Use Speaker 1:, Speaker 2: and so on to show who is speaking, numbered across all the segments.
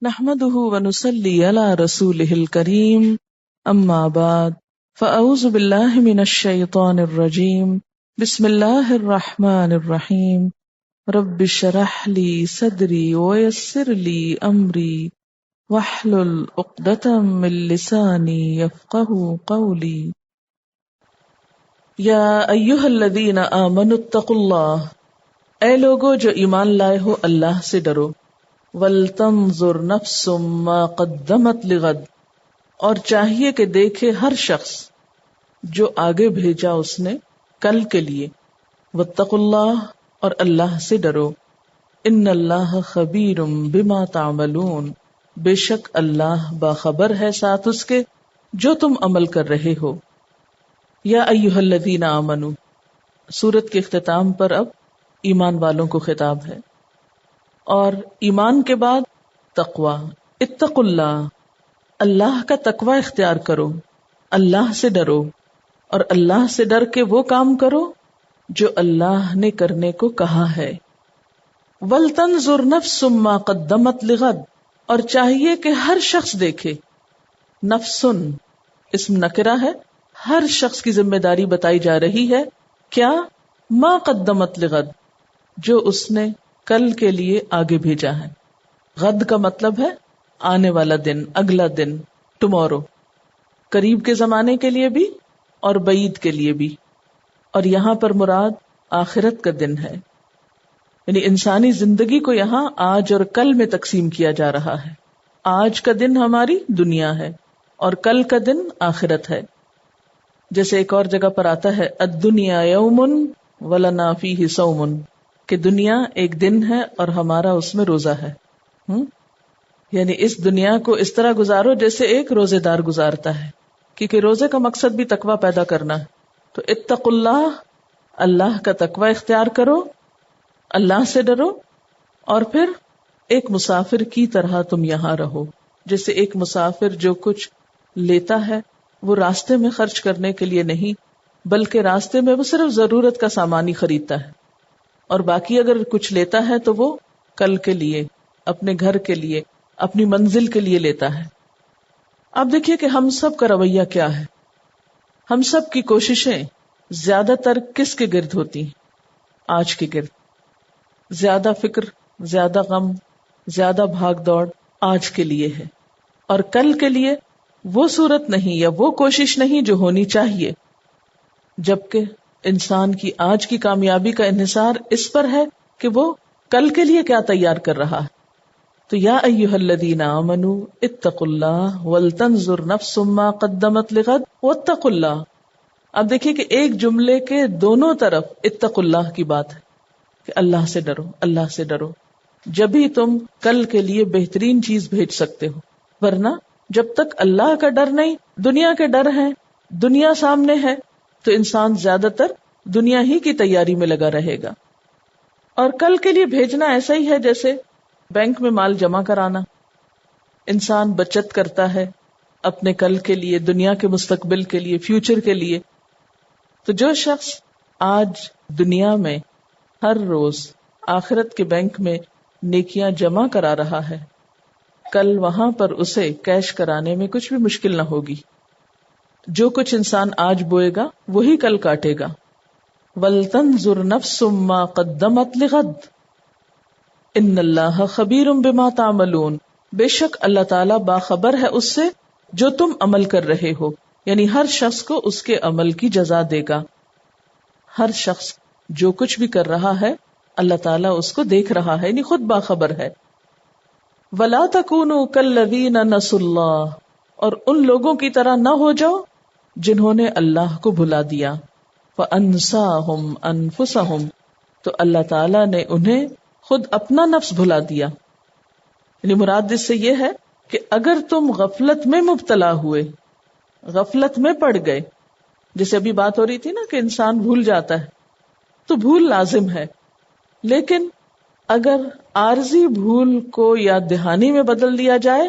Speaker 1: نحمده ونصلي على رسوله الكريم اما بعد فاعوذ بالله من الشيطان الرجيم بسم الله الرحمن الرحيم رب اشرح لي صدري ويسر لي امري واحلل عقدة من لساني يفقهوا قولي یا ایھا الذین آمنوا اتقوا اللہ، اے لوگو جو ایمان لائے ہو اللہ سے ڈرو، وَلْتَنْظُرْ نَفْسٌ مَا قَدَّمَتْ لِغَدٍ، اور چاہیے کہ دیکھے ہر شخص جو آگے بھیجا اس نے کل کے لیے، وَاتَّقُوا اللَّهَ، اور اللہ سے ڈرو، إِنَّ اللَّهَ خَبِيرٌ بِمَا تَعْمَلُونَ، بے شک اللہ باخبر ہے ساتھ اس کے جو تم عمل کر رہے ہو۔ یا ایھا الذین آمنوا، سورت کے اختتام پر اب ایمان والوں کو خطاب ہے، اور ایمان کے بعد تقوی، اتقوا اللہ، اللہ کا تقوی اختیار کرو، اللہ سے ڈرو، اور اللہ سے ڈر کے وہ کام کرو جو اللہ نے کرنے کو کہا ہے۔ وَلْتَنْظُرْ نَفْسٌ مَا قَدَّمَتْ لِغَدٍ، اور چاہیے کہ ہر شخص دیکھے، نفسن اسم نکرہ ہے، ہر شخص کی ذمہ داری بتائی جا رہی ہے، کیا؟ ما قدمت لغد، جو اس نے کل کے لیے آگے بھیجا ہے۔ غد کا مطلب ہے آنے والا دن، اگلا دن، ٹمورو، قریب کے زمانے کے لیے بھی اور بعید کے لیے بھی، اور یہاں پر مراد آخرت کا دن ہے، یعنی انسانی زندگی کو یہاں آج اور کل میں تقسیم کیا جا رہا ہے۔ آج کا دن ہماری دنیا ہے اور کل کا دن آخرت ہے۔ جیسے ایک اور جگہ پر آتا ہے الدنیا یوم ولنا فیہ صوم، کہ دنیا ایک دن ہے اور ہمارا اس میں روزہ ہے، یعنی اس دنیا کو اس طرح گزارو جیسے ایک روزے دار گزارتا ہے، کیونکہ روزے کا مقصد بھی تقوی پیدا کرنا ہے۔ تو اتقوا اللہ، اللہ کا تقوی اختیار کرو، اللہ سے ڈرو، اور پھر ایک مسافر کی طرح تم یہاں رہو۔ جیسے ایک مسافر جو کچھ لیتا ہے وہ راستے میں خرچ کرنے کے لیے نہیں، بلکہ راستے میں وہ صرف ضرورت کا سامان ہی خریدتا ہے، اور باقی اگر کچھ لیتا ہے تو وہ کل کے لیے، اپنے گھر کے لیے، اپنی منزل کے لیے لیتا ہے۔ اب دیکھیے کہ ہم سب کا رویہ کیا ہے، ہم سب کی کوششیں زیادہ تر کس کے گرد ہوتی ہیں؟ آج کے گرد۔ زیادہ فکر، زیادہ غم، زیادہ بھاگ دوڑ آج کے لیے ہے، اور کل کے لیے وہ صورت نہیں یا وہ کوشش نہیں جو ہونی چاہیے، جبکہ انسان کی آج کی کامیابی کا انحصار اس پر ہے کہ وہ کل کے لیے کیا تیار کر رہا ہے۔ تو یا ایھا الذین آمنوا اتقوا اللہ ولتنظر نفس ما قدمت لغد واتقوا اللہ۔ اب دیکھیے کہ ایک جملے کے دونوں طرف اتقوا اللہ کی بات ہے کہ اللہ سے ڈرو، اللہ سے ڈرو، جبھی تم کل کے لیے بہترین چیز بھیج سکتے ہو، ورنہ جب تک اللہ کا ڈر نہیں، دنیا کے ڈر ہیں، دنیا سامنے ہے، تو انسان زیادہ تر دنیا ہی کی تیاری میں لگا رہے گا۔ اور کل کے لیے بھیجنا ایسا ہی ہے جیسے بینک میں مال جمع کرانا، انسان بچت کرتا ہے اپنے کل کے لیے، دنیا کے مستقبل کے لیے، فیوچر کے لیے۔ تو جو شخص آج دنیا میں ہر روز آخرت کے بینک میں نیکیاں جمع کرا رہا ہے، کل وہاں پر اسے کیش کرانے میں کچھ بھی مشکل نہ ہوگی۔ جو کچھ انسان آج بوئے گا وہی کل کاٹے گا۔ وَلْتَنْظُرْ نَفْسٌ مَا قَدَّمَتْ لِغَدٍ إِنَّ اللَّهَ خَبِيرٌ بِمَا تَعْمَلُونَ، بے شک اللہ تعالیٰ باخبر ہے اس سے جو تم عمل کر رہے ہو، یعنی ہر شخص کو اس کے عمل کی جزا دے گا۔ ہر شخص جو کچھ بھی کر رہا ہے اللہ تعالیٰ اس کو دیکھ رہا ہے، یعنی خود باخبر ہے۔ وَلَا تَكُونُوا كَالَّذِينَ نَسُوا اللَّهَ، اور ان لوگوں کی طرح نہ ہو جاؤ جنہوں نے اللہ کو بھلا دیا۔ فَأَنسَاهُمْ أَنفُسَهُمْ، تو اللہ تعالیٰ نے انہیں خود اپنا نفس بھلا دیا۔ یعنی مراد اس سے یہ ہے کہ اگر تم غفلت میں مبتلا ہوئے، غفلت میں پڑ گئے، جیسے ابھی بات ہو رہی تھی نا کہ انسان بھول جاتا ہے، تو بھول لازم ہے، لیکن اگر عارضی بھول کو یاد دہانی میں بدل دیا جائے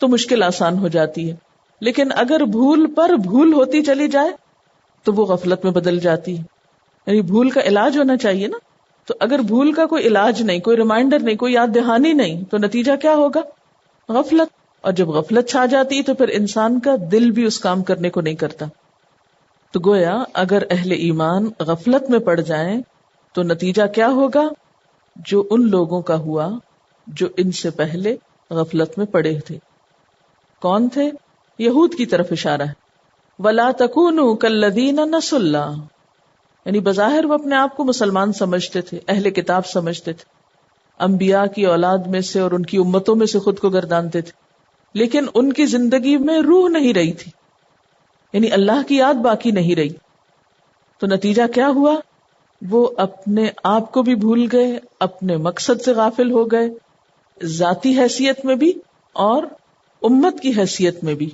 Speaker 1: تو مشکل آسان ہو جاتی ہے، لیکن اگر بھول پر بھول ہوتی چلی جائے تو وہ غفلت میں بدل جاتی ہے۔ یعنی بھول کا علاج ہونا چاہیے نا، تو اگر بھول کا کوئی علاج نہیں، کوئی ریمائنڈر نہیں، کوئی یاد دہانی نہیں، تو نتیجہ کیا ہوگا؟ غفلت. اور جب غفلت چھا جاتی تو پھر انسان کا دل بھی اس کام کرنے کو نہیں کرتا. تو گویا اگر اہل ایمان غفلت میں پڑ جائیں تو نتیجہ کیا ہوگا؟ جو ان لوگوں کا ہوا جو ان سے پہلے غفلت میں پڑے تھے. کون تھے؟ یہود کی طرف اشارہ ہے. وَلَا تَكُونُوا كَالَّذِينَ نَسُوا اللَّهَ، یعنی بظاہر وہ اپنے آپ کو مسلمان سمجھتے تھے، اہل کتاب سمجھتے تھے، انبیاء کی اولاد میں سے اور ان کی امتوں میں سے خود کو گردانتے تھے، لیکن ان کی زندگی میں روح نہیں رہی تھی، یعنی اللہ کی یاد باقی نہیں رہی. تو نتیجہ کیا ہوا؟ وہ اپنے آپ کو بھی بھول گئے، اپنے مقصد سے غافل ہو گئے، ذاتی حیثیت میں بھی اور امت کی حیثیت میں بھی.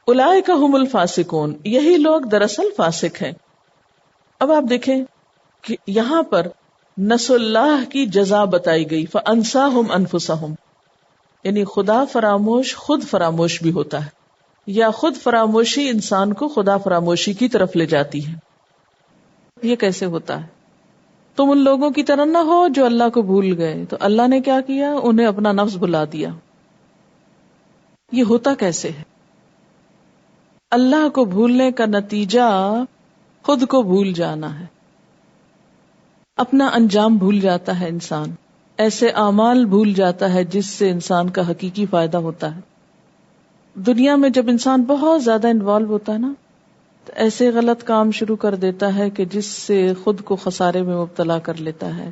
Speaker 1: اولئک ھم الفاسقون، یہی لوگ دراصل فاسق ہیں. اب آپ دیکھیں کہ یہاں پر نسوا اللہ کی جزا بتائی گئی، فانساہم انفسہم، یعنی خدا فراموش خود فراموش بھی ہوتا ہے، یا خود فراموشی انسان کو خدا فراموشی کی طرف لے جاتی ہے. یہ کیسے ہوتا ہے؟ تم ان لوگوں کی طرح نہ ہو جو اللہ کو بھول گئے. تو اللہ نے کیا کیا؟ انہیں اپنا نفس بھلا دیا. یہ ہوتا کیسے ہے؟ اللہ کو بھولنے کا نتیجہ خود کو بھول جانا ہے، اپنا انجام بھول جاتا ہے انسان، ایسے اعمال بھول جاتا ہے جس سے انسان کا حقیقی فائدہ ہوتا ہے. دنیا میں جب انسان بہت زیادہ انوالو ہوتا ہے نا، تو ایسے غلط کام شروع کر دیتا ہے کہ جس سے خود کو خسارے میں مبتلا کر لیتا ہے.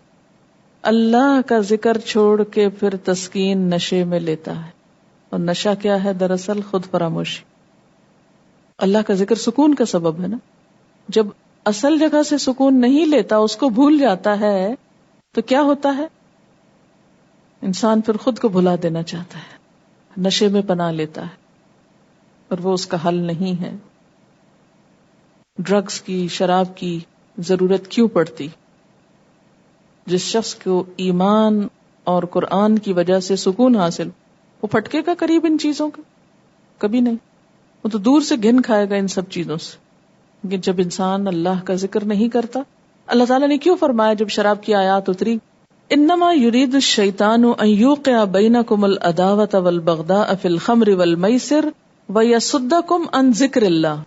Speaker 1: اللہ کا ذکر چھوڑ کے پھر تسکین نشے میں لیتا ہے، اور نشہ کیا ہے؟ دراصل خود فراموشی. اللہ کا ذکر سکون کا سبب ہے نا. جب اصل جگہ سے سکون نہیں لیتا، اس کو بھول جاتا ہے، تو کیا ہوتا ہے؟ انسان پھر خود کو بھلا دینا چاہتا ہے، نشے میں پناہ لیتا ہے، اور وہ اس کا حل نہیں ہے. ڈرگز کی، شراب کی ضرورت کیوں پڑتی؟ جس شخص کو ایمان اور قرآن کی وجہ سے سکون حاصل، وہ پھٹکے گا قریب ان چیزوں کا؟ کبھی نہیں. وہ تو دور سے گھن کھائے گا ان سب چیزوں سے. لیکن جب انسان اللہ کا ذکر نہیں کرتا، اللہ تعالیٰ نے کیوں فرمایا جب شراب کی آیات اتری، انما یرید الشیطان ان یوقع بینکم العداوۃ والبغضاء فی الخمر والمیسر ویصدکم عن ذکر اللہ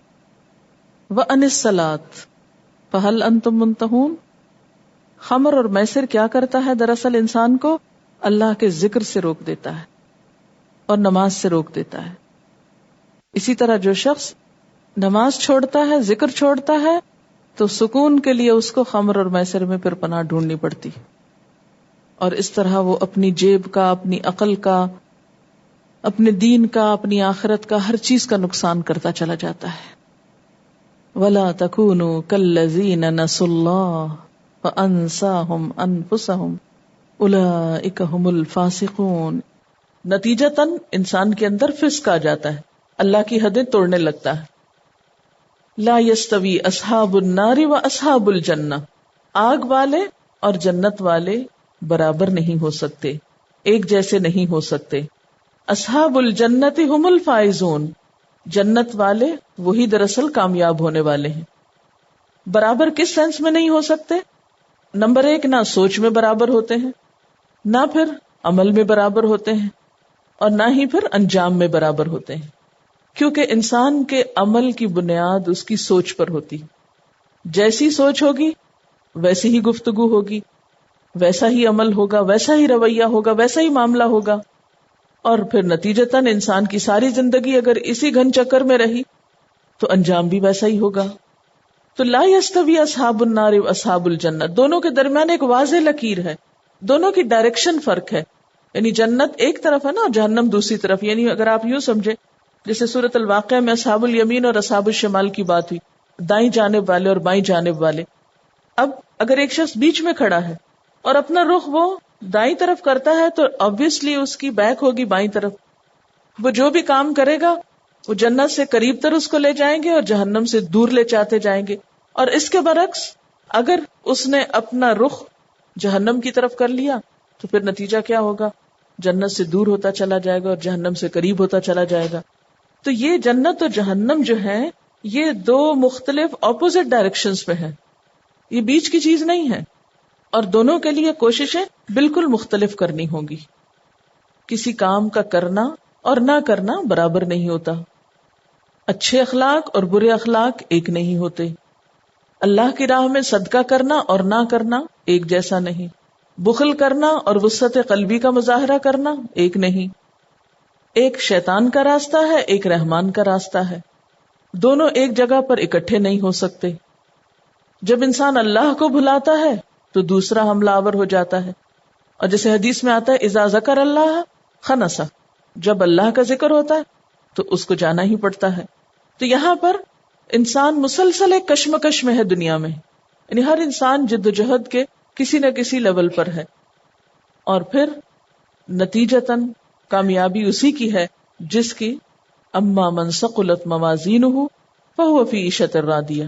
Speaker 1: وعن الصلاۃ فہل انتم منتہون. خمر اور میسر کیا کرتا ہے؟ دراصل انسان کو اللہ کے ذکر سے روک دیتا ہے اور نماز سے روک دیتا ہے. اسی طرح جو شخص نماز چھوڑتا ہے، ذکر چھوڑتا ہے، تو سکون کے لیے اس کو خمر اور میسر میں پھر پناہ ڈھونڈنی پڑتی، اور اس طرح وہ اپنی جیب کا، اپنی عقل کا، اپنے دین کا، اپنی آخرت کا، ہر چیز کا نقصان کرتا چلا جاتا ہے. وَلَا تَكُونُوا كَالَّذِينَ نَسُوا اللَّهَ فَأَنسَاهُمْ أَنفُسَهُمْ أُولَئِكَ هُمُ الْفَاسِقُونَ. نتیجتاً انسان کے اندر فسق آ جاتا ہے، اللہ کی حدیں توڑنے لگتا ہے. لا یستوی اصحاب النار و اصحاب الجنہ، آگ والے اور جنت والے برابر نہیں ہو سکتے، ایک جیسے نہیں ہو سکتے. اصحاب الجنت هم الفائزون، جنت والے وہی دراصل کامیاب ہونے والے ہیں. برابر کس سینس میں نہیں ہو سکتے؟ نمبر 1، نہ سوچ میں برابر ہوتے ہیں، نہ پھر عمل میں برابر ہوتے ہیں، اور نہ ہی پھر انجام میں برابر ہوتے ہیں. کیونکہ انسان کے عمل کی بنیاد اس کی سوچ پر ہوتی. جیسی سوچ ہوگی ویسی ہی گفتگو ہوگی، ویسا ہی عمل ہوگا، ویسا ہی رویہ ہوگا، ویسا ہی معاملہ ہوگا، اور پھر نتیجتاً انسان کی ساری زندگی اگر اسی گھن چکر میں رہی تو انجام بھی ویسا ہی ہوگا. تو لا یستوی اصحاب النار و اصحاب الجنہ، دونوں کے درمیان ایک واضح لکیر ہے، دونوں کی ڈائریکشن فرق ہے. یعنی جنت ایک طرف ہے نا، اور جہنم دوسری طرف. یعنی اگر آپ یوں سمجھے جیسے سورۃ الواقعہ میں اصحاب الیمین اور اصحاب الشمال کی بات ہوئی، دائیں جانب والے اور بائیں جانب والے. اب اگر ایک شخص بیچ میں کھڑا ہے اور اپنا رخ وہ دائیں طرف کرتا ہے تو obviously اس کی بیک ہوگی بائیں طرف. وہ جو بھی کام کرے گا وہ جنت سے قریب تر اس کو لے جائیں گے اور جہنم سے دور لے جاتے جائیں گے. اور اس کے برعکس اگر اس نے اپنا رخ جہنم کی طرف کر لیا تو پھر نتیجہ کیا ہوگا؟ جنت سے دور ہوتا چلا جائے گا اور جہنم سے قریب ہوتا چلا جائے گا. تو یہ جنت اور جہنم جو ہیں یہ دو مختلف اپوزٹ ڈائریکشنز پہ ہیں، یہ بیچ کی چیز نہیں ہے، اور دونوں کے لیے کوششیں بالکل مختلف کرنی ہوں گی. کسی کام کا کرنا اور نہ کرنا برابر نہیں ہوتا. اچھے اخلاق اور برے اخلاق ایک نہیں ہوتے. اللہ کی راہ میں صدقہ کرنا اور نہ کرنا ایک جیسا نہیں. بخل کرنا اور وسعت قلبی کا مظاہرہ کرنا ایک نہیں. ایک شیطان کا راستہ ہے، ایک رحمان کا راستہ ہے. دونوں ایک جگہ پر اکٹھے نہیں ہو سکتے. جب انسان اللہ کو بھلاتا ہے تو دوسرا حملہ آور ہو جاتا ہے. اور جیسے حدیث میں آتا ہے اذا ذکر اللہ خنسا، جب اللہ کا ذکر ہوتا ہے تو اس کو جانا ہی پڑتا ہے. تو یہاں پر انسان مسلسل ایک کشمکش میں ہے دنیا میں، یعنی ہر انسان جد و جہد کے کسی نہ کسی لیول پر ہے. اور پھر نتیجتاً کامیابی اسی کی ہے جس کی اما من ثقلت موازینہ فہو فی عیشۃ راضیہ،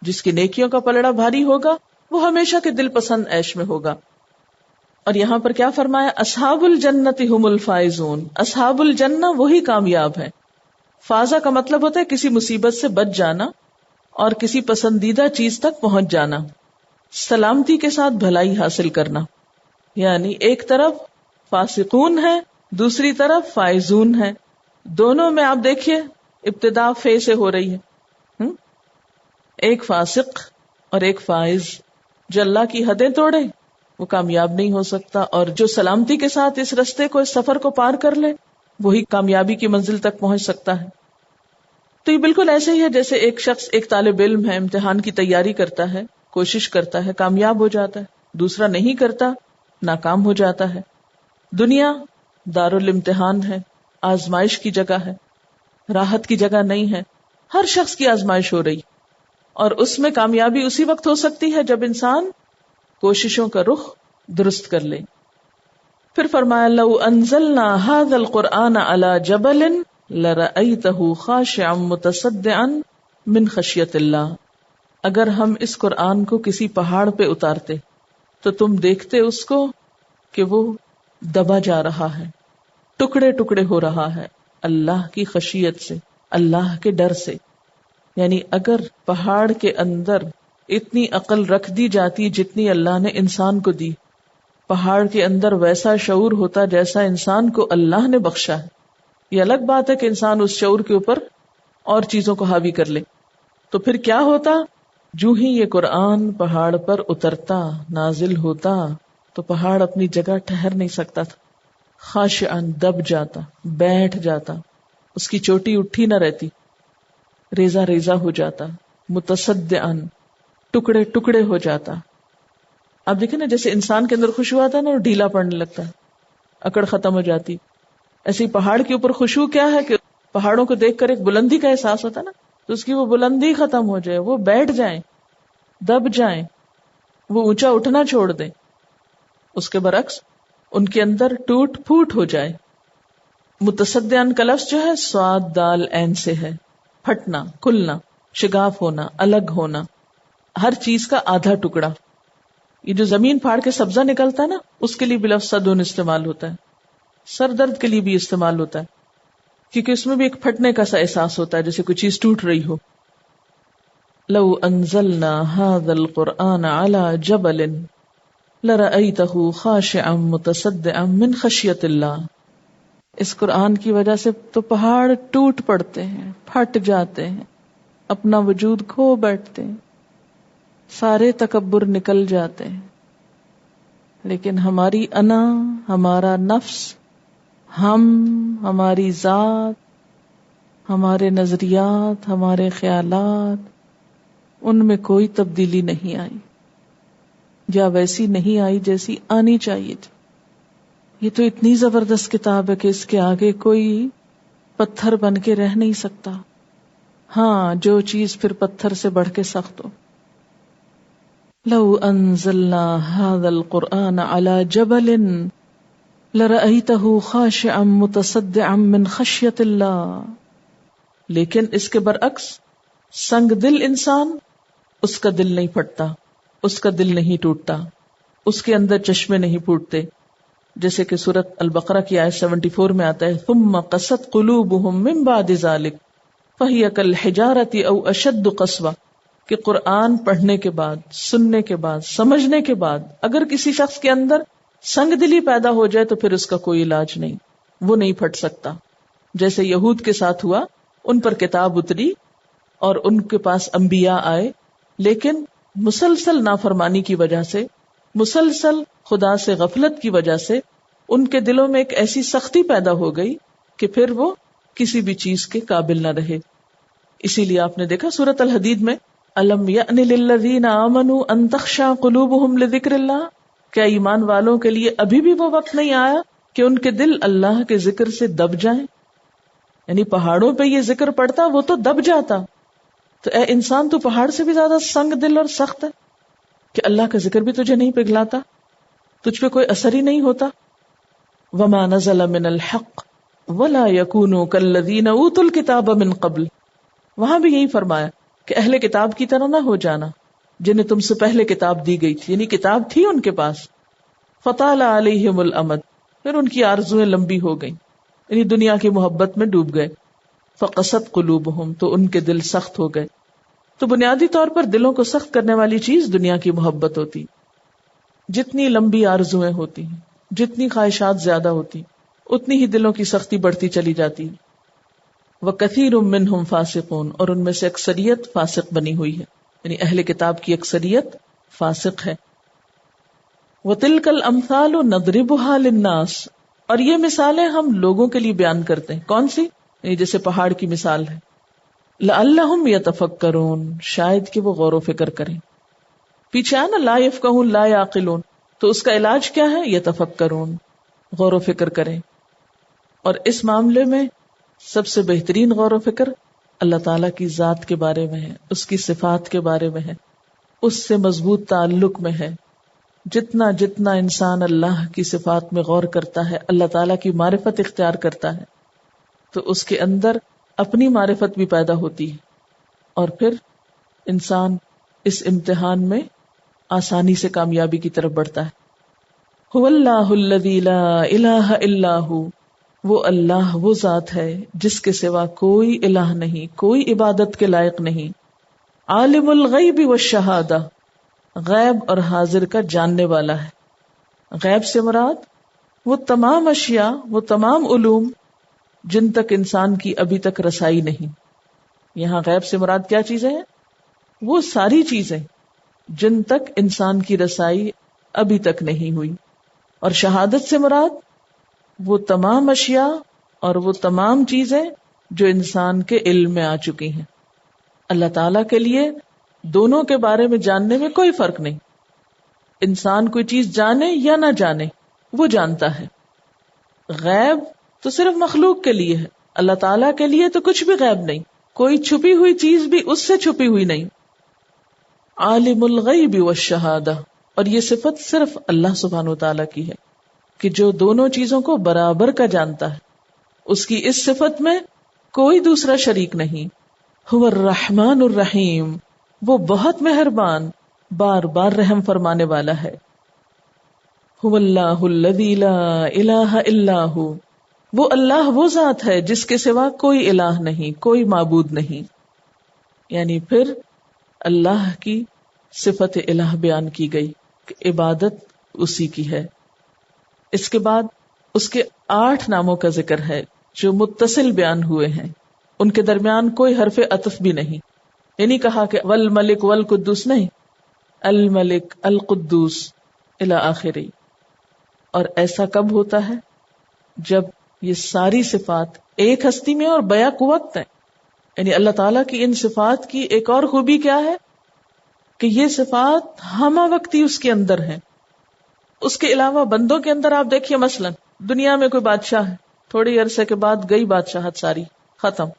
Speaker 1: جس کی نیکیوں کا پلڑا بھاری ہوگا وہ ہمیشہ کے دل پسند عیش میں ہوگا. اور یہاں پر کیا فرمایا؟ اصحاب الجنت هم الفائزون، اصحاب الجنہ وہی کامیاب ہے. فازہ کا مطلب ہوتا ہے کسی مصیبت سے بچ جانا اور کسی پسندیدہ چیز تک پہنچ جانا، سلامتی کے ساتھ بھلائی حاصل کرنا. یعنی ایک طرف فاسقون ہے، دوسری طرف فائزون ہے. دونوں میں آپ دیکھیے ابتدا فے سے ہو رہی ہے. ایک فاسق اور ایک فائز. جو اللہ کی حدیں توڑے وہ کامیاب نہیں ہو سکتا، اور جو سلامتی کے ساتھ اس رستے کو، اس سفر کو پار کر لے وہی کامیابی کی منزل تک پہنچ سکتا ہے. تو یہ بالکل ایسے ہی ہے جیسے ایک شخص، ایک طالب علم ہے، امتحان کی تیاری کرتا ہے، کوشش کرتا ہے، کامیاب ہو جاتا ہے. دوسرا نہیں کرتا، ناکام ہو جاتا ہے. دنیا دارالامتحان ہے، آزمائش کی جگہ ہے، راحت کی جگہ نہیں ہے. ہر شخص کی آزمائش ہو رہی، اور اس میں کامیابی اسی وقت ہو سکتی ہے جب انسان کوششوں کا رخ درست کر لے. پھر فرمایا لو انزلنا هذا القرآن على جبل لرأيته خاشعا متصدعا من خشیت اللہ. اگر ہم اس قرآن کو کسی پہاڑ پہ اتارتے تو تم دیکھتے اس کو کہ وہ دبا جا رہا ہے، ٹکڑے ٹکڑے ہو رہا ہے اللہ کی خشیت سے، اللہ کے ڈر سے. یعنی اگر پہاڑ کے اندر اتنی عقل رکھ دی جاتی جتنی اللہ نے انسان کو دی، پہاڑ کے اندر ویسا شعور ہوتا جیسا انسان کو اللہ نے بخشا ہے. یہ الگ بات ہے کہ انسان اس شعور کے اوپر اور چیزوں کو حاوی کر لے. تو پھر کیا ہوتا؟ جو ہی یہ قرآن پہاڑ پر اترتا، نازل ہوتا، تو پہاڑ اپنی جگہ ٹھہر نہیں سکتا تھا. خاشعاً دب جاتا، بیٹھ جاتا، اس کی چوٹی اٹھی نہ رہتی، ریزہ ریزہ ہو جاتا، متصدعاً ٹکڑے ٹکڑے ہو جاتا. آپ دیکھیں نا جیسے انسان کے اندر خشوع آتا ہے نا، اور ڈھیلا پڑنے لگتا ہے، اکڑ ختم ہو جاتی. ایسے پہاڑ کے اوپر خشوع کیا ہے کہ پہاڑوں کو دیکھ کر ایک بلندی کا احساس ہوتا ہے نا، تو اس کی وہ بلندی ختم ہو جائے، وہ بیٹھ جائیں، دب جائیں، وہ اونچا اٹھنا چھوڑ دیں. اس کے برعکس ان کے اندر ٹوٹ پھوٹ ہو جائے. متصدعاً کا لفظ جو ہے صاد دال عین سے ہے، پھٹنا، کھلنا، شگاف ہونا، الگ ہونا، ہر چیز کا آدھا ٹکڑا. یہ جو زمین پھاڑ کے سبزہ نکلتا ہے نا، اس کے لیے بھی لفظ صدون استعمال ہوتا ہے. سر درد کے لیے بھی استعمال ہوتا ہے، کیونکہ اس میں بھی ایک پھٹنے کا سا احساس ہوتا ہے جیسے کوئی چیز ٹوٹ رہی ہو. لو انزلنا هذا القرآن على جبل لرأيته خاشعا متصدعا من خشیت اللہ. اس قرآن کی وجہ سے تو پہاڑ ٹوٹ پڑتے ہیں، پھٹ جاتے ہیں، اپنا وجود کھو بیٹھتے ہیں، سارے تکبر نکل جاتے ہیں. لیکن ہماری انا، ہمارا نفس، ہماری ذات، ہمارے نظریات، ہمارے خیالات، ان میں کوئی تبدیلی نہیں آئی، یا ویسی نہیں آئی جیسی آنی چاہیے تھی. یہ تو اتنی زبردست کتاب ہے کہ اس کے آگے کوئی پتھر بن کے رہ نہیں سکتا. ہاں، جو چیز پھر پتھر سے بڑھ کے سخت ہو. لو انزلنا هذا القرآن على جبل لرأيته خاشعا متصدعا من خشیت اللہ. لیکن اس کے برعکس سنگ دل انسان، اس کا دل نہیں پھٹتا، اس کا دل نہیں ٹوٹتا، اس کے اندر چشمے نہیں پھوٹتے. جیسے کہ سورۃ البقرہ کی آیت 74 میں آتا ہے ثم قست قلوبهم من بعد ذلك فهي كالحجارة او اشد قسوة، کہ قرآن پڑھنے کے بعد، سننے کے بعد، سمجھنے کے بعد اگر کسی شخص کے اندر سنگ دلی پیدا ہو جائے تو پھر اس کا کوئی علاج نہیں. وہ نہیں پھٹ سکتا. جیسے یہود کے ساتھ ہوا، ان پر کتاب اتری اور ان کے پاس انبیاء آئے، لیکن مسلسل نافرمانی کی وجہ سے، مسلسل خدا سے غفلت کی وجہ سے ان کے دلوں میں ایک ایسی سختی پیدا ہو گئی کہ پھر وہ کسی بھی چیز کے قابل نہ رہے. اسی لیے آپ نے دیکھا سورۃ الحدید میں الم یأن للذین آمنوا ان تخشع قلوبہم لذکر اللہ، کیا ایمان والوں کے لیے ابھی بھی وہ وقت نہیں آیا کہ ان کے دل اللہ کے ذکر سے دب جائیں؟ یعنی پہاڑوں پہ یہ ذکر پڑتا وہ تو دب جاتا. تو اے انسان، تو پہاڑ سے بھی زیادہ سنگ دل اور سخت ہے کہ اللہ کا ذکر بھی تجھے نہیں پگھلاتا، تجھ پہ کوئی اثر ہی نہیں ہوتا. وما نزل من الحق ولا يكونوا كالذين اوتوا الكتاب من قبل، وہاں بھی یہی فرمایا کہ اہل کتاب کی طرح نہ ہو جانا جنہیں تم سے پہلے کتاب دی گئی تھی، یعنی کتاب تھی ان کے پاس. فطال علیہم الامد، پھر ان کی آرزویں لمبی ہو گئیں، یعنی دنیا کی محبت میں ڈوب گئے. فقست قلوبہم، تو ان کے دل سخت ہو گئے. تو بنیادی طور پر دلوں کو سخت کرنے والی چیز دنیا کی محبت ہوتی. جتنی لمبی آرزویں ہوتی ہیں، جتنی خواہشات زیادہ ہوتی، اتنی ہی دلوں کی سختی بڑھتی چلی جاتی. وَكَثِيرٌ مِّنْهُمْ فَاسِقُونَ، اور ان میں سے اکثریت فاسق بنی ہوئی ہے، یعنی اہل کتاب کی اکثریت فاسق ہے. وَتِلْكَ الْأَمْثَالُ نَضْرِبُهَا لِلنَّاسِ، اور یہ مثالیں ہم لوگوں کے لیے بیان کرتے ہیں. کون سی؟ یعنی جیسے پہاڑ کی مثال ہے. لَعَلَّهُمْ يَتَفَكَّرُونَ، شاید کہ وہ غور و فکر کریں. پیچھے آنا لا يفقهون لا يعقلون، تو اس کا علاج کیا ہے؟ يتفکرون، غور و فکر کریں. اور اس معاملے میں سب سے بہترین غور و فکر اللہ تعالیٰ کی ذات کے بارے میں ہے، اس کی صفات کے بارے میں ہے، اس سے مضبوط تعلق میں ہے. جتنا جتنا انسان اللہ کی صفات میں غور کرتا ہے، اللہ تعالیٰ کی معرفت اختیار کرتا ہے، تو اس کے اندر اپنی معرفت بھی پیدا ہوتی ہے، اور پھر انسان اس امتحان میں آسانی سے کامیابی کی طرف بڑھتا ہے. هو اللہ الذی لا الہ الا ہو، وہ اللہ وہ ذات ہے جس کے سوا کوئی الہ نہیں، کوئی عبادت کے لائق نہیں. عالم الغیب والشہادہ، غیب اور حاضر کا جاننے والا ہے. غیب سے مراد وہ تمام اشیاء، وہ تمام علوم جن تک انسان کی ابھی تک رسائی نہیں. یہاں غیب سے مراد کیا چیزیں ہیں؟ وہ ساری چیزیں جن تک انسان کی رسائی ابھی تک نہیں ہوئی. اور شہادت سے مراد وہ تمام اشیاء اور وہ تمام چیزیں جو انسان کے علم میں آ چکی ہیں. اللہ تعالیٰ کے لیے دونوں کے بارے میں جاننے میں کوئی فرق نہیں. انسان کوئی چیز جانے یا نہ جانے، وہ جانتا ہے. غیب تو صرف مخلوق کے لیے ہے، اللہ تعالیٰ کے لیے تو کچھ بھی غیب نہیں، کوئی چھپی ہوئی چیز بھی اس سے چھپی ہوئی نہیں. عالم الغیب والشہادہ، اور یہ صفت صرف اللہ سبحانہ و تعالیٰ کی ہے کہ جو دونوں چیزوں کو برابر کا جانتا ہے. اس کی اس صفت میں کوئی دوسرا شریک نہیں. هو الرحمن الرحیم، وہ بہت مہربان، بار بار رحم فرمانے والا ہے. هو اللہ الذی لا الہ الا ہو، وہ اللہ وہ ذات ہے جس کے سوا کوئی الہ نہیں، کوئی معبود نہیں. یعنی پھر اللہ کی صفت الہ بیان کی گئی کہ عبادت اسی کی ہے. اس کے بعد اس کے 8 ناموں کا ذکر ہے جو متصل بیان ہوئے ہیں، ان کے درمیان کوئی حرف عطف بھی نہیں. یعنی کہا کہ والملک والقدوس نہیں، الملک القدوس الی آخری. اور ایسا کب ہوتا ہے؟ جب یہ ساری صفات ایک ہستی میں اور بیک وقت ہیں. یعنی اللہ تعالیٰ کی ان صفات کی ایک اور خوبی کیا ہے کہ یہ صفات ہمہ وقتی اس کے اندر ہیں. اس کے علاوہ بندوں کے اندر آپ دیکھیے، مثلا دنیا میں کوئی بادشاہ ہے، تھوڑی عرصے کے بعد گئی بادشاہت ساری ختم.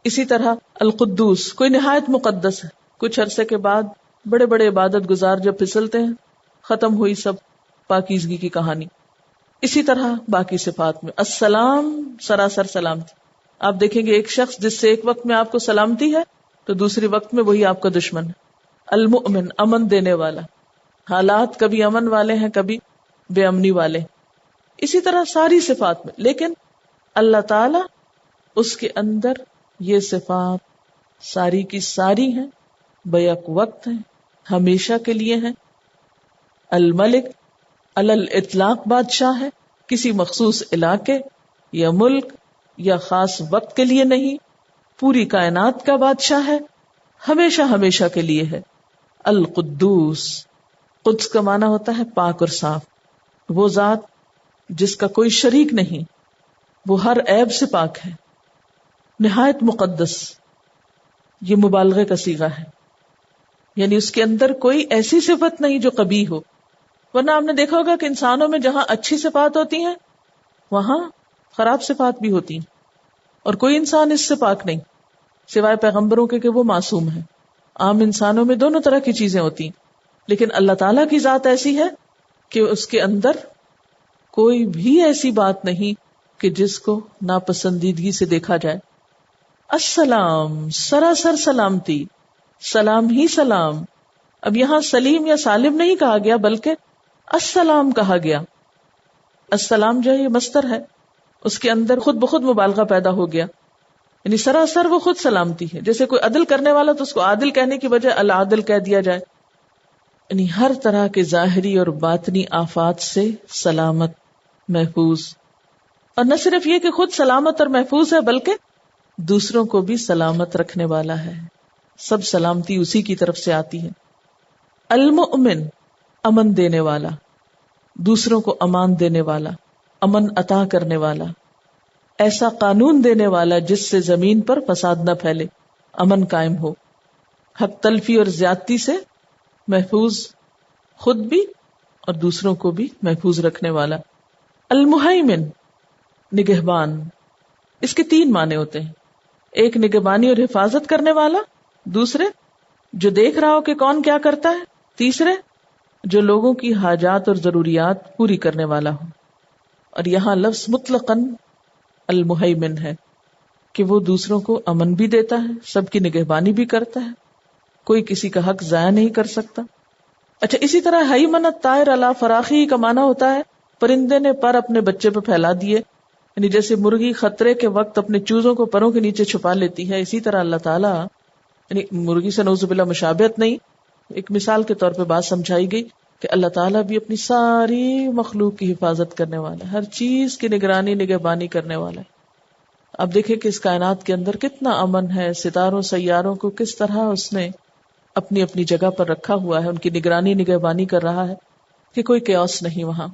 Speaker 1: اسی طرح القدوس کوئی نہایت مقدس ہے، کچھ عرصے کے بعد بڑے بڑے عبادت گزار جب پھسلتے ہیں، ختم ہوئی سب پاکیزگی کی کہانی. اسی طرح باقی صفات میں السلام سراسر سلامتی. آپ دیکھیں گے ایک شخص جس سے ایک وقت میں آپ کو سلامتی ہے تو دوسری وقت میں وہی آپ کا دشمن ہے. المؤمن، امن دینے والا. حالات کبھی امن والے ہیں، کبھی بے امنی والے. اسی طرح ساری صفات میں، لیکن اللہ تعالی اس کے اندر یہ صفات ساری کی ساری ہیں، بیک وقت ہیں، ہمیشہ کے لیے ہیں. الملک علی الاطلاق بادشاہ ہے کسی مخصوص علاقے یا ملک یا خاص وقت کے لیے نہیں، پوری کائنات کا بادشاہ ہے، ہمیشہ ہمیشہ کے لیے ہے۔ القدوس، قدس کا معنی ہوتا ہے پاک اور صاف، وہ ذات جس کا کوئی شریک نہیں، وہ ہر عیب سے پاک ہے، نہایت مقدس۔ یہ مبالغے کا صیغہ ہے، یعنی اس کے اندر کوئی ایسی صفت نہیں جو قبیح ہو، ورنہ آپ نے دیکھا ہوگا کہ انسانوں میں جہاں اچھی صفات ہوتی ہیں وہاں خراب صفات بھی ہوتی ہیں، اور کوئی انسان اس سے پاک نہیں سوائے پیغمبروں کے کہ وہ معصوم ہیں۔ عام انسانوں میں دونوں طرح کی چیزیں ہوتی ہیں، لیکن اللہ تعالیٰ کی ذات ایسی ہے کہ اس کے اندر کوئی بھی ایسی بات نہیں کہ جس کو ناپسندیدگی سے دیکھا جائے۔ السلام، سراسر سلامتی، سلام ہی سلام۔ اب یہاں سلیم یا سالم نہیں کہا گیا بلکہ السلام کہا گیا۔ السلام جو ہے یہ مصدر ہے، اس کے اندر خود بخود مبالغہ پیدا ہو گیا، یعنی سراسر وہ خود سلامتی ہے۔ جیسے کوئی عدل کرنے والا تو اس کو عادل کہنے کی بجائے العادل کہہ دیا جائے، یعنی ہر طرح کے ظاہری اور باطنی آفات سے سلامت، محفوظ، اور نہ صرف یہ کہ خود سلامت اور محفوظ ہے بلکہ دوسروں کو بھی سلامت رکھنے والا ہے۔ سب سلامتی اسی کی طرف سے آتی ہے۔ المؤمن، امن دینے والا، دوسروں کو امان دینے والا، امن عطا کرنے والا، ایسا قانون دینے والا جس سے زمین پر فساد نہ پھیلے، امن قائم ہو، حق تلفی اور زیادتی سے محفوظ خود بھی اور دوسروں کو بھی محفوظ رکھنے والا۔ المہیمن، نگہبان، اس کے 3 معنی ہوتے ہیں، ایک نگہبانی اور حفاظت کرنے والا، دوسرے جو دیکھ رہا ہو کہ کون کیا کرتا ہے، تیسرے جو لوگوں کی حاجات اور ضروریات پوری کرنے والا ہو۔ اور یہاں لفظ مطلقاً المہیمن ہے کہ وہ دوسروں کو امن بھی دیتا ہے، سب کی نگہبانی بھی کرتا ہے، کوئی کسی کا حق ضائع نہیں کر سکتا۔ اچھا، اسی طرح ہیمن الطائر علی فراخی کا معنی ہوتا ہے پرندے نے پر اپنے بچے پہ پھیلا دیے، یعنی جیسے مرغی خطرے کے وقت اپنے چوزوں کو پروں کے نیچے چھپا لیتی ہے، اسی طرح اللہ تعالیٰ، یعنی مرغی سے نعوذ باللہ مشابہت نہیں، ایک مثال کے طور پہ بات سمجھائی گئی کہ اللہ تعالیٰ بھی اپنی ساری مخلوق کی حفاظت کرنے والا ہے، ہر چیز کی نگرانی نگہبانی کرنے والا ہے۔ اب دیکھیں کہ اس کائنات کے اندر کتنا امن ہے، ستاروں سیاروں کو کس طرح اس نے اپنی اپنی جگہ پر رکھا ہوا ہے، ان کی نگرانی نگہبانی کر رہا ہے کہ کوئی کیوس نہیں وہاں۔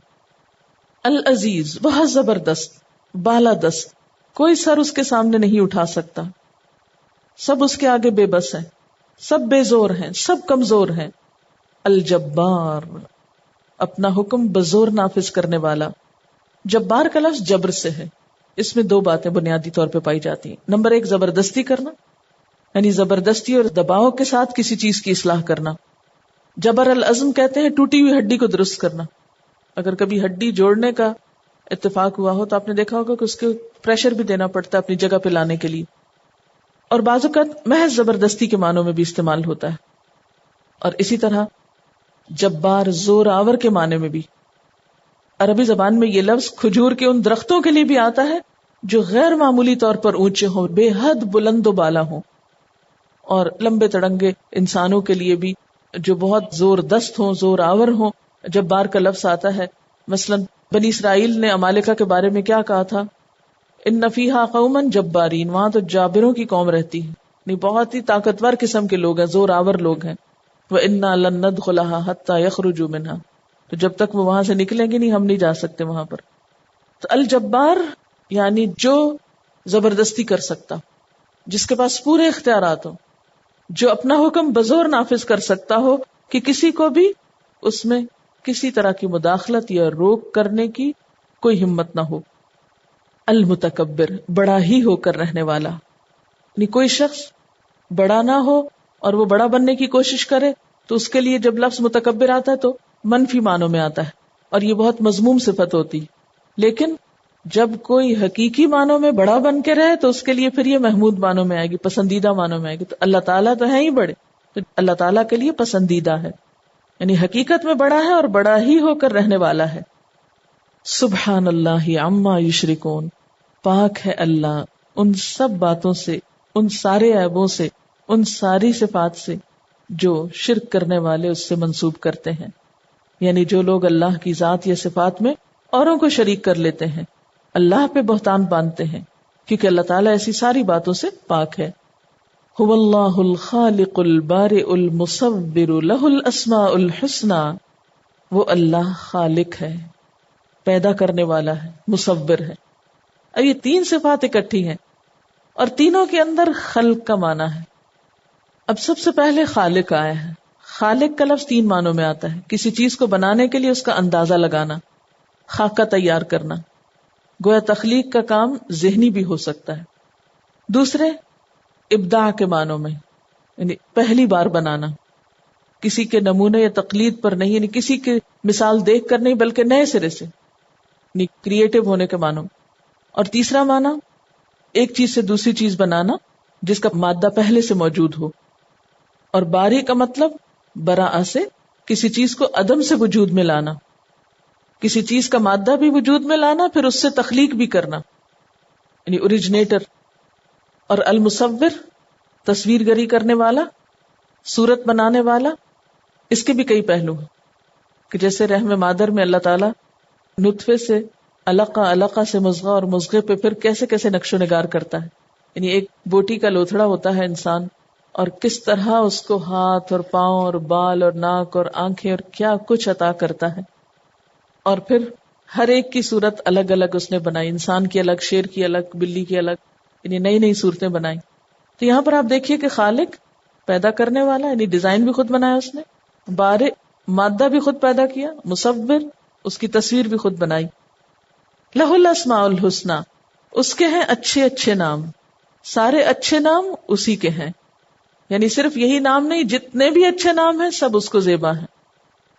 Speaker 1: العزیز، بہت زبردست، بالادست، کوئی سر اس کے سامنے نہیں اٹھا سکتا، سب اس کے آگے بے بس ہیں، سب بے زور ہیں، سب کمزور ہیں۔ الجبار، اپنا حکم بزور نافذ کرنے والا۔ جبار کا لفظ جبر سے ہے، اس میں 2 باتیں بنیادی طور پہ پائی جاتی ہیں۔ نمبر 1 زبردستی کرنا، یعنی زبردستی اور دباؤ کے ساتھ کسی چیز کی اصلاح کرنا۔ جبر العزم کہتے ہیں ٹوٹی ہوئی ہڈی کو درست کرنا۔ اگر کبھی ہڈی جوڑنے کا اتفاق ہوا ہو تو آپ نے دیکھا ہوگا کہ اس کے پریشر بھی دینا پڑتا ہے اپنی جگہ پہ لانے کے لیے، اور بعض اوقات محض زبردستی کے معنوں میں بھی استعمال ہوتا ہے۔ اور اسی طرح جبار زور آور کے معنی میں بھی۔ عربی زبان میں یہ لفظ کھجور کے ان درختوں کے لیے بھی آتا ہے جو غیر معمولی طور پر اونچے ہوں، بے حد بلند و بالا ہوں، اور لمبے تڑنگے انسانوں کے لیے بھی جو بہت زوردست ہوں، زور آور ہوں۔ جبار کا لفظ آتا ہے، مثلا بنی اسرائیل نے عمالقہ کے بارے میں کیا کہا تھا؟ ان فیہا قوما جبارین، وہاں تو جابروں کی قوم رہتی ہے، یعنی بہت ہی طاقتور قسم کے لوگ ہیں، زور آور لوگ ہیں۔ وَإِنَّا لَن نَدْخُلَهَا حَتَّى يَخْرُجُوا مِنْهَا، تو جب تک وہ وہاں سے نکلیں گے نہیں، ہم نہیں جا سکتے وہاں پر۔ تو الجبار یعنی جو زبردستی کر سکتا، جس کے پاس پورے اختیارات ہوں، جو اپنا حکم بزور نافذ کر سکتا ہو کہ کسی کو بھی اس میں کسی طرح کی مداخلت یا روک کرنے کی کوئی ہمت نہ ہو۔ المتکبر، بڑا ہی ہو کر رہنے والا، یعنی کوئی شخص بڑا نہ ہو اور وہ بڑا بننے کی کوشش کرے تو اس کے لیے جب لفظ متکبر آتا ہے تو منفی معنوں میں آتا ہے، اور یہ بہت مذموم صفت ہوتی۔ لیکن جب کوئی حقیقی معنوں میں بڑا بن کے رہے تو اس کے لیے پھر یہ محمود معنوں میں آئے گی، پسندیدہ معنوں میں آئے گی۔ تو اللہ تعالیٰ تو ہے ہی بڑے، تو اللہ تعالیٰ کے لیے پسندیدہ ہے، یعنی حقیقت میں بڑا ہے اور بڑا ہی ہو کر رہنے والا ہے۔ سبحان اللہ عما یشرکون، پاک ہے اللہ ان سب باتوں سے، ان سارے عیبوں سے، ان ساری صفات سے جو شرک کرنے والے اس سے منسوب کرتے ہیں، یعنی جو لوگ اللہ کی ذات یا صفات میں اوروں کو شریک کر لیتے ہیں۔ اللہ پہ بہتان باندھتے ہیں، کیونکہ اللہ تعالیٰ ایسی ساری باتوں سے پاک ہے. هو اللہ الخالق البارئ المصور لہ الاسماء الحسنى، وہ اللہ خالق ہے، پیدا کرنے والا ہے، مصور ہے. اب یہ تین صفات اکٹھی ہیں اور تینوں کے اندر خلق کا معنی ہے. اب سب سے پہلے خالق آیا ہے. خالق کا لفظ تین معنوں میں آتا ہے. کسی چیز کو بنانے کے لیے اس کا اندازہ لگانا، خاکہ تیار کرنا، گویا تخلیق کا کام ذہنی بھی ہو سکتا ہے. دوسرے ابداع کے معنوں میں، یعنی پہلی بار بنانا، کسی کے نمونے یا تقلید پر نہیں، یعنی کسی کی مثال دیکھ کر نہیں بلکہ نئے سرے سے، یعنی کریٹو ہونے کے معنوں. اور تیسرا معنی ایک چیز سے دوسری چیز بنانا جس کا مادہ پہلے سے موجود ہو. اور باری کا مطلب براء سے کسی چیز کو عدم سے وجود میں لانا، کسی چیز کا مادہ بھی وجود میں لانا، پھر اس سے تخلیق بھی کرنا، یعنی اوریجنیٹر. اور المصور تصویر گری کرنے والا، صورت بنانے والا. اس کے بھی کئی پہلو ہیں کہ جیسے رحم مادر میں اللہ تعالیٰ نطفے سے علقہ سے مضغہ اور مضغے پہ پھر کیسے کیسے نقش و نگار کرتا ہے. یعنی ایک بوٹی کا لوتھڑا ہوتا ہے انسان، اور کس طرح اس کو ہاتھ اور پاؤں اور بال اور ناک اور آنکھیں اور کیا کچھ عطا کرتا ہے. اور پھر ہر ایک کی صورت الگ الگ اس نے بنائی، انسان کی الگ، شیر کی الگ، بلی کی الگ، یعنی نئی نئی صورتیں بنائی. تو یہاں پر آپ دیکھیے کہ خالق پیدا کرنے والا، یعنی ڈیزائن بھی خود بنایا اس نے، بارئ مادہ بھی خود پیدا کیا، مصور اس کی تصویر بھی خود بنائی. لہ الاسماء الحسنی، اس کے ہیں اچھے اچھے نام، سارے اچھے نام اسی کے ہیں. یعنی صرف یہی نام نہیں، جتنے بھی اچھے نام ہیں سب اس کو زیبا ہیں.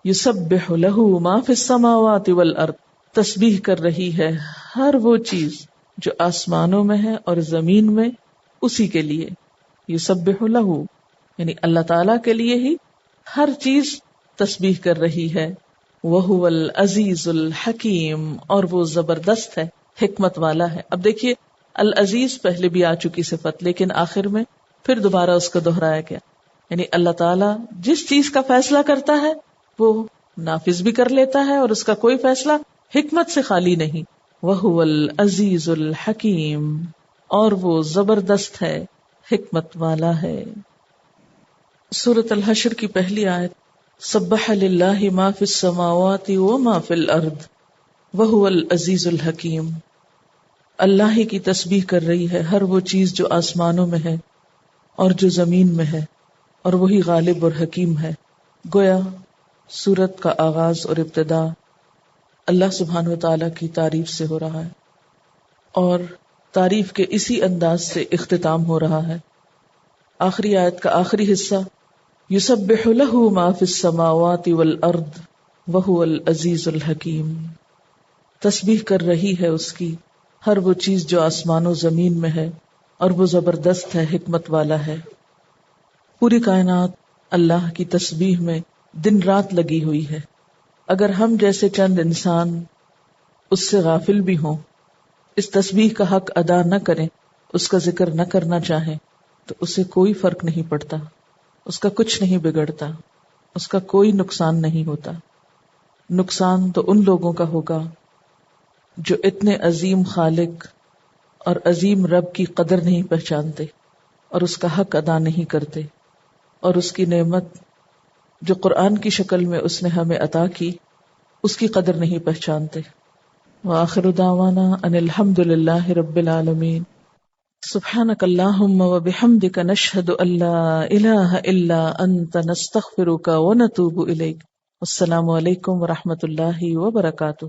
Speaker 1: یسبح لہ ما فی السماوات والارض، تسبیح کر رہی ہے ہر وہ چیز جو آسمانوں میں ہے اور زمین میں اسی کے لیے. یسبح لہ یعنی اللہ تعالیٰ کے لیے ہی ہر چیز تسبیح کر رہی ہے. وَهُوَ الْعَزِيزُ الْحَكِيمُ، اور وہ زبردست ہے، حکمت والا ہے. اب دیکھیے العزیز پہلے بھی آ چکی صفت، لیکن آخر میں پھر دوبارہ اس کو دہرایا گیا. یعنی اللہ تعالیٰ جس چیز کا فیصلہ کرتا ہے وہ نافذ بھی کر لیتا ہے، اور اس کا کوئی فیصلہ حکمت سے خالی نہیں. وَهُوَ الْعَزِيزُ الْحَكِيمُ، اور وہ زبردست ہے، حکمت والا ہے. سورۃ الحشر کی پہلی آیت، سبح للہ ما فی السماوات وما فی الارض وہو العزیز الحکیم. اللہ ہی کی تسبیح کر رہی ہے ہر وہ چیز جو آسمانوں میں ہے اور جو زمین میں ہے، اور وہی غالب اور حکیم ہے. گویا سورت کا آغاز اور ابتدا اللہ سبحانہ وتعالی کی تعریف سے ہو رہا ہے، اور تعریف کے اسی انداز سے اختتام ہو رہا ہے. آخری آیت کا آخری حصہ، یسبح لہ ما فی السماوات والارض وہو العزیز الحکیم، تسبیح کر رہی ہے اس کی ہر وہ چیز جو آسمان و زمین میں ہے، اور وہ زبردست ہے، حکمت والا ہے. پوری کائنات اللہ کی تسبیح میں دن رات لگی ہوئی ہے. اگر ہم جیسے چند انسان اس سے غافل بھی ہوں، اس تسبیح کا حق ادا نہ کریں، اس کا ذکر نہ کرنا چاہیں، تو اسے کوئی فرق نہیں پڑتا، اس کا کچھ نہیں بگڑتا، اس کا کوئی نقصان نہیں ہوتا. نقصان تو ان لوگوں کا ہوگا جو اتنے عظیم خالق اور عظیم رب کی قدر نہیں پہچانتے، اور اس کا حق ادا نہیں کرتے، اور اس کی نعمت جو قرآن کی شکل میں اس نے ہمیں عطا کی، اس کی قدر نہیں پہچانتے. وآخر دعوانا ان الحمد للہ رب العالمین. سبحانک اللہم وبحمدک نشہد ان لا الہ الا انت نستغفرک ونتوب الیک. السلام علیکم ورحمۃ اللہ وبرکاتہ.